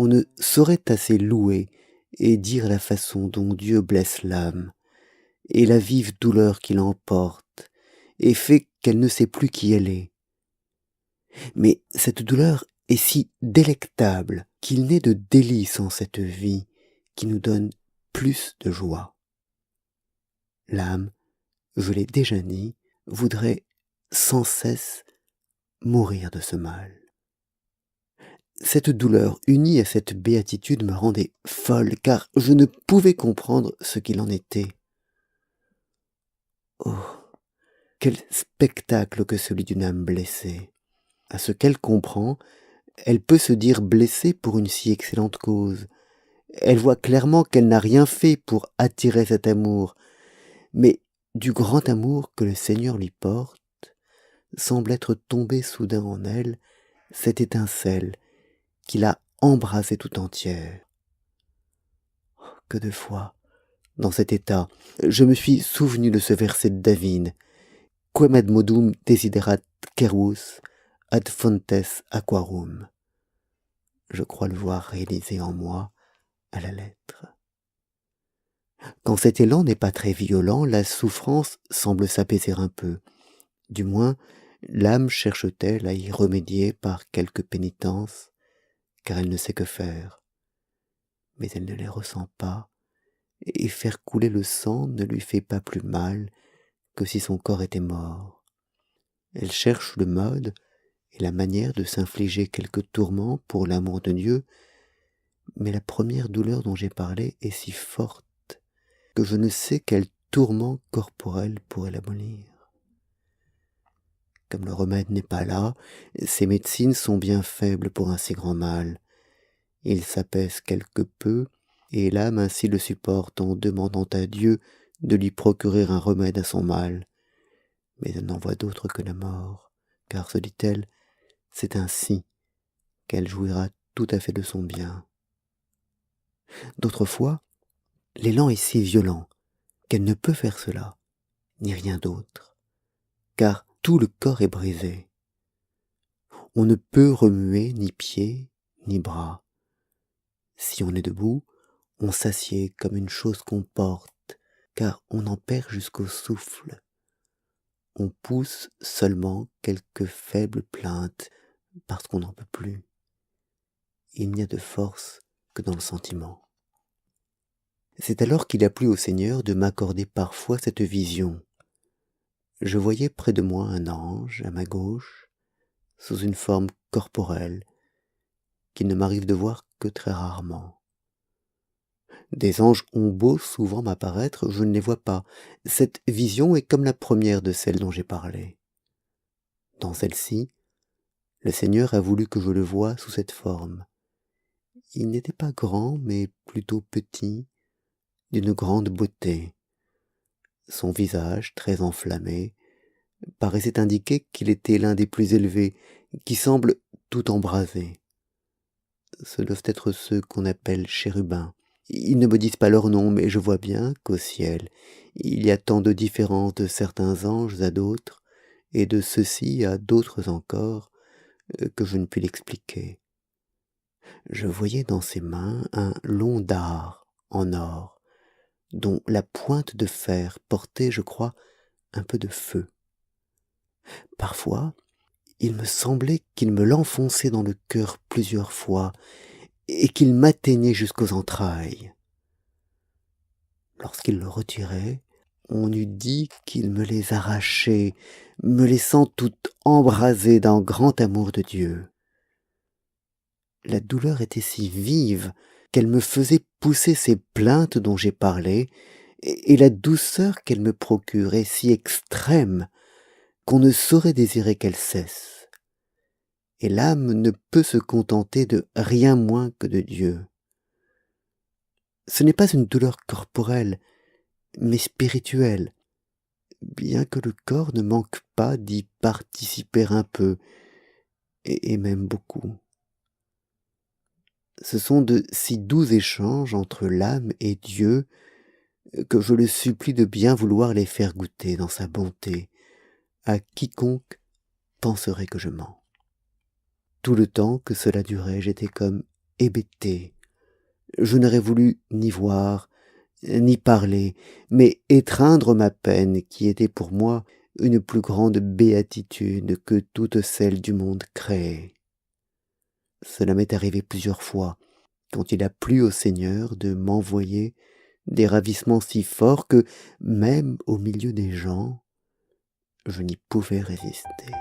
On ne saurait assez louer et dire la façon dont Dieu blesse l'âme, et la vive douleur qui l'emporte, et fait qu'elle ne sait plus qui elle est. Mais cette douleur est si délectable qu'il n'est de délice en cette vie qui nous donne plus de joie. L'âme, je l'ai déjà dit, voudrait sans cesse mourir de ce mal. Cette douleur unie à cette béatitude me rendait folle, car je ne pouvais comprendre ce qu'il en était. Oh, quel spectacle que celui d'une âme blessée! À ce qu'elle comprend, elle peut se dire blessée pour une si excellente cause. Elle voit clairement qu'elle n'a rien fait pour attirer cet amour, mais du grand amour que le Seigneur lui porte, semble être tombée soudain en elle cette étincelle qui l'a embrasée tout entière. Que de fois, dans cet état, je me suis souvenu de ce verset de David, Quem ad modum desiderat cervus, ad fontes aquarum. Je crois le voir réalisé en moi à la lettre. Quand cet élan n'est pas très violent, la souffrance semble s'apaiser un peu. Du moins, l'âme cherche-t-elle à y remédier par quelque pénitence, car elle ne sait que faire. Mais elle ne les ressent pas, et faire couler le sang ne lui fait pas plus mal que si son corps était mort. Elle cherche le mode et la manière de s'infliger quelque tourment pour l'amour de Dieu, mais la première douleur dont j'ai parlé est si forte que je ne sais quel tourment corporel pourrait l'abolir. Comme le remède n'est pas là, ces médecines sont bien faibles pour un si grand mal. Il s'apaise quelque peu, et l'âme ainsi le supporte en demandant à Dieu de lui procurer un remède à son mal. Mais elle n'en voit d'autre que la mort, car, se dit-elle, c'est ainsi qu'elle jouira tout à fait de son bien. D'autres fois, l'élan est si violent qu'elle ne peut faire cela, ni rien d'autre, car tout le corps est brisé. On ne peut remuer ni pieds ni bras. Si on est debout, on s'assied comme une chose qu'on porte, car on en perd jusqu'au souffle. On pousse seulement quelques faibles plaintes, parce qu'on n'en peut plus. Il n'y a de force que dans le sentiment. C'est alors qu'il a plu au Seigneur de m'accorder parfois cette vision. Je voyais près de moi un ange, à ma gauche, sous une forme corporelle, qu'il ne m'arrive de voir que très rarement. Des anges ont beau souvent m'apparaître, je ne les vois pas. Cette vision est comme la première de celles dont j'ai parlé. Dans celle-ci, le Seigneur a voulu que je le voie sous cette forme. Il n'était pas grand, mais plutôt petit, d'une grande beauté. Son visage, très enflammé, paraissait indiquer qu'il était l'un des plus élevés, qui semblent tout embrasés. Ce doivent être ceux qu'on appelle chérubins. Ils ne me disent pas leur nom, mais je vois bien qu'au ciel, il y a tant de différence de certains anges à d'autres, et de ceux-ci à d'autres encore, que je ne puis l'expliquer. Je voyais dans ses mains un long dard en or, dont la pointe de fer portait, je crois, un peu de feu. Parfois, il me semblait qu'il me l'enfonçait dans le cœur plusieurs fois, et qu'il m'atteignait jusqu'aux entrailles. Lorsqu'il le retirait, on eût dit qu'il me les arrachait, me laissant tout embrasée d'un grand amour de Dieu. La douleur était si vive qu'elle me faisait pousser ces plaintes dont j'ai parlé, et la douceur qu'elle me procurait si extrême qu'on ne saurait désirer qu'elle cesse. Et l'âme ne peut se contenter de rien moins que de Dieu. Ce n'est pas une douleur corporelle, mais spirituelle, bien que le corps ne manque pas d'y participer un peu, et même beaucoup. Ce sont de si doux échanges entre l'âme et Dieu que je le supplie de bien vouloir les faire goûter dans sa bonté à quiconque penserait que je mens. Tout le temps que cela durait, j'étais comme hébété. Je n'aurais voulu ni voir, ni parler, mais étreindre ma peine, qui était pour moi une plus grande béatitude que toutes celles du monde créé. Cela m'est arrivé plusieurs fois, quand il a plu au Seigneur de m'envoyer des ravissements si forts que, même au milieu des gens, je n'y pouvais résister.